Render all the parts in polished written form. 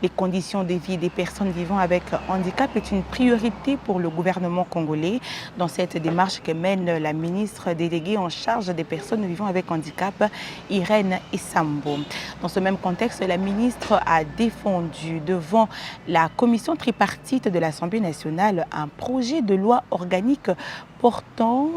Les conditions de vie des personnes vivant avec handicap est une priorité pour le gouvernement congolais. Dans cette démarche que mène la ministre déléguée en charge des personnes vivant avec handicap, Irène Isambo. Dans ce même contexte, la ministre a défendu devant la commission tripartite de l'Assemblée nationale un projet de loi organique portant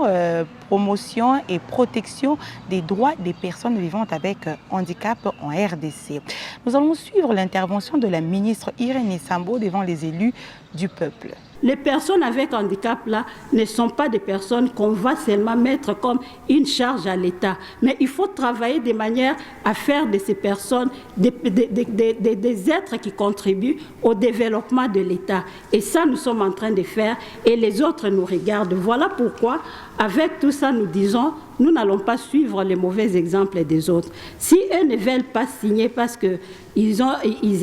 promotion et protection des droits des personnes vivant avec handicap en RDC. Nous allons suivre l'intervention de la ministre Irène Isambo devant les élus du peuple. Les personnes avec handicap là ne sont pas des personnes qu'on va seulement mettre comme une charge à l'État. Mais il faut travailler de manière à faire de ces personnes des êtres qui contribuent au développement de l'État. Et ça, nous sommes en train de faire et les autres nous regardent. Voilà pourquoi, avec tout ça, nous disons, nous n'allons pas suivre les mauvais exemples des autres. Si eux ne veulent pas signer parce qu'ils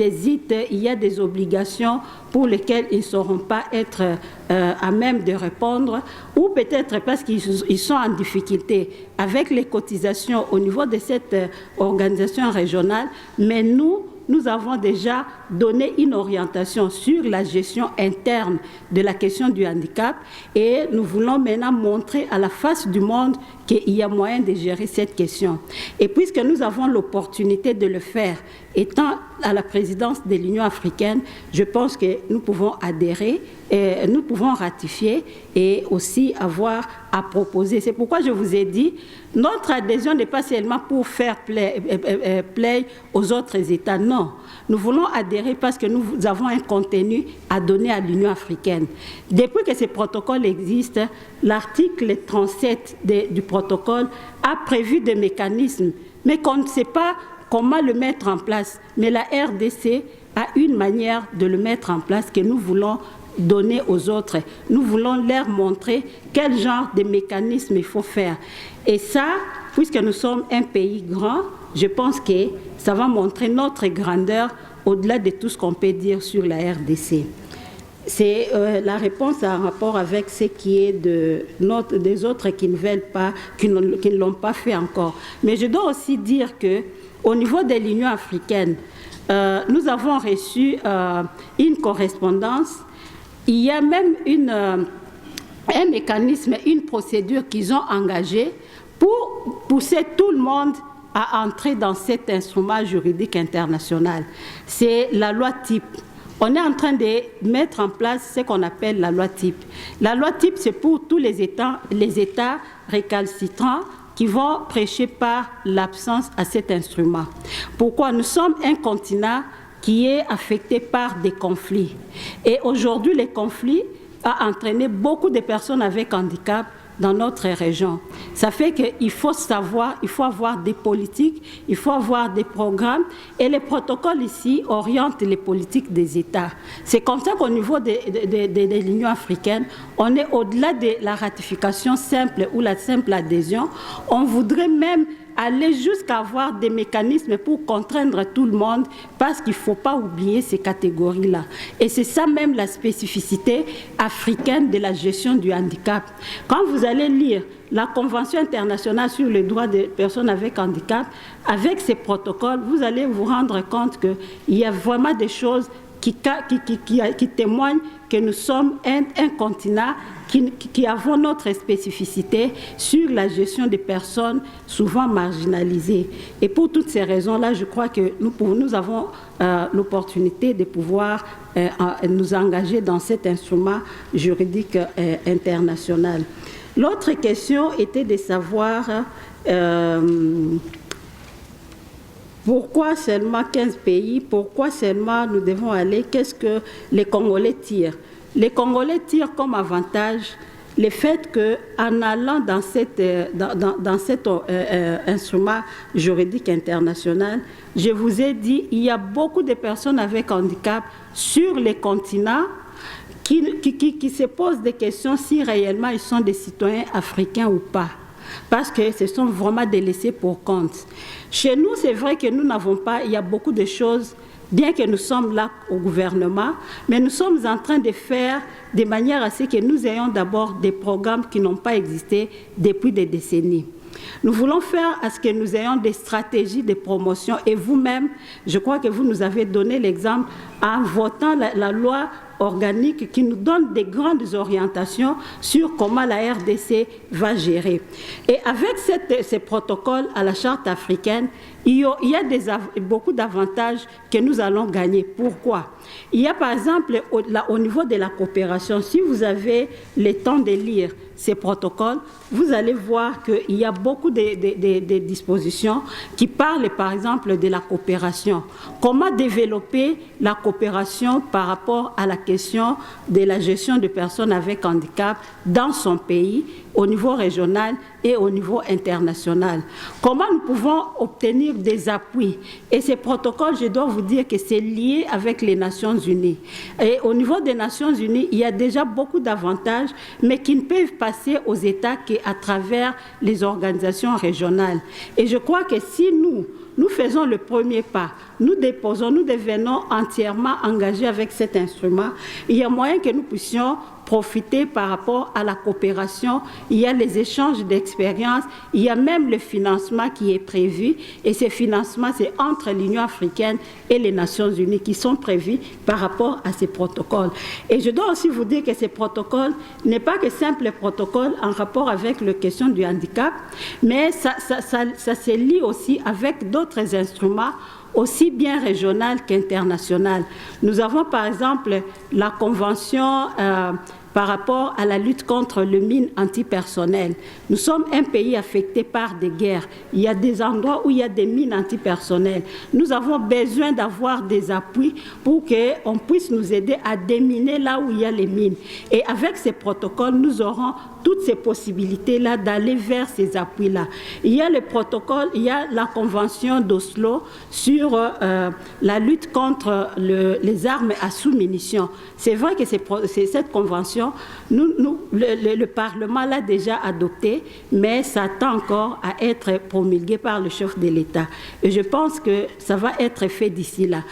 hésitent, il y a des obligations pour lesquelles ils ne sauront pas être à même de répondre, ou peut-être parce qu'ils sont en difficulté avec les cotisations au niveau de cette organisation régionale, mais nous avons déjà donné une orientation sur la gestion interne de la question du handicap et nous voulons maintenant montrer à la face du monde qu'il y a moyen de gérer cette question. Et puisque nous avons l'opportunité de le faire, étant à la présidence de l'Union africaine, je pense que nous pouvons adhérer, et nous pouvons ratifier et aussi avoir à proposer. C'est pourquoi je vous ai dit, notre adhésion n'est pas seulement pour faire play aux autres États, non. Nous voulons adhérer parce que nous avons un contenu à donner à l'Union africaine. Depuis que ce protocole existe, l'article 37 du protocole a prévu des mécanismes, mais qu'on ne sait pas comment le mettre en place. Mais la RDC a une manière de le mettre en place que nous voulons donner aux autres. Nous voulons leur montrer quel genre de mécanisme il faut faire. Et ça, puisque nous sommes un pays grand, je pense que ça va montrer notre grandeur au-delà de tout ce qu'on peut dire sur la RDC. C'est la réponse en rapport avec ce qui est des autres qui ne veulent pas, qui ne l'ont pas fait encore. Mais je dois aussi dire qu'au niveau de l'Union africaine, nous avons reçu une correspondance. Il y a même un mécanisme, une procédure qu'ils ont engagée pour pousser tout le monde à entrer dans cet instrument juridique international. C'est la loi type. On est en train de mettre en place ce qu'on appelle la loi type. La loi type, c'est pour tous les États récalcitrants qui vont prêcher par l'absence à cet instrument. Pourquoi? Nous sommes un continent qui est affecté par des conflits. Et aujourd'hui, les conflits ont entraîné beaucoup de personnes avec handicap dans notre région. Ça fait qu'il faut savoir, il faut avoir des politiques, il faut avoir des programmes et les protocoles ici orientent les politiques des États. C'est comme ça qu'au niveau de l'Union africaine, on est au-delà de la ratification simple ou la simple adhésion. On voudrait même aller jusqu'à avoir des mécanismes pour contraindre tout le monde parce qu'il ne faut pas oublier ces catégories-là. Et c'est ça même la spécificité africaine de la gestion du handicap. Quand vous allez lire la Convention internationale sur les droits des personnes avec handicap, avec ces protocoles, vous allez vous rendre compte qu'il y a vraiment des choses qui témoignent que nous sommes un continent qui avons notre spécificité sur la gestion des personnes souvent marginalisées. Et pour toutes ces raisons-là, je crois que nous avons l'opportunité de pouvoir nous engager dans cet instrument juridique international. L'autre question était de savoir pourquoi seulement 15 pays, pourquoi seulement nous devons aller, qu'est-ce que les Congolais tirent? Les Congolais tirent comme avantage le fait qu'en allant dans cet instrument juridique international, je vous ai dit, il y a beaucoup de personnes avec handicap sur les continents qui se posent des questions si réellement ils sont des citoyens africains ou pas. Parce que ce sont vraiment des laissés pour compte. Chez nous, c'est vrai que nous n'avons pas, il y a beaucoup de choses, bien que nous sommes là au gouvernement, mais nous sommes en train de faire de manière à ce que nous ayons d'abord des programmes qui n'ont pas existé depuis des décennies. Nous voulons faire à ce que nous ayons des stratégies de promotion. Et vous-même, je crois que vous nous avez donné l'exemple en votant la loi organique qui nous donne des grandes orientations sur comment la RDC va gérer. Et avec ces protocoles à la Charte africaine, il y a beaucoup d'avantages que nous allons gagner. Pourquoi? Il y a par exemple, au niveau de la coopération, si vous avez le temps de lire ces protocoles, vous allez voir qu'il y a beaucoup de dispositions qui parlent par exemple de la coopération. Comment développer la coopération par rapport à la question de la gestion de personnes avec handicap dans son pays, au niveau régional et au niveau international. Comment nous pouvons obtenir des appuis? Et ces protocoles, je dois vous dire que c'est lié avec les Nations Unies. Et au niveau des Nations Unies, il y a déjà beaucoup d'avantages, mais qui ne peuvent passer aux États qu'à travers les organisations régionales. Et je crois que si nous faisons le premier pas, nous devenons entièrement engagés avec cet instrument, il y a moyen que nous puissions profiter par rapport à la coopération. Il y a les échanges d'expériences, il y a même le financement qui est prévu, et ces financements, c'est entre l'Union africaine et les Nations Unies qui sont prévus par rapport à ces protocoles. Et je dois aussi vous dire que ces protocoles n'est pas que simple protocole en rapport avec la question du handicap, mais ça se lie aussi avec d'autres instruments aussi bien régional qu'international. Nous avons par exemple la convention par rapport à la lutte contre le mine antipersonnelles. Nous sommes un pays affecté par des guerres. Il y a des endroits où il y a des mines antipersonnelles. Nous avons besoin d'avoir des appuis pour qu'on puisse nous aider à déminer là où il y a les mines. Et avec ces protocoles, nous aurons toutes ces possibilités-là d'aller vers ces appuis-là. Il y a le protocole, il y a la convention d'Oslo sur la lutte contre les armes à sous-munitions. C'est vrai que cette convention, le Parlement l'a déjà adoptée, mais ça tend encore à être promulgué par le chef de l'État. Et je pense que ça va être fait d'ici là.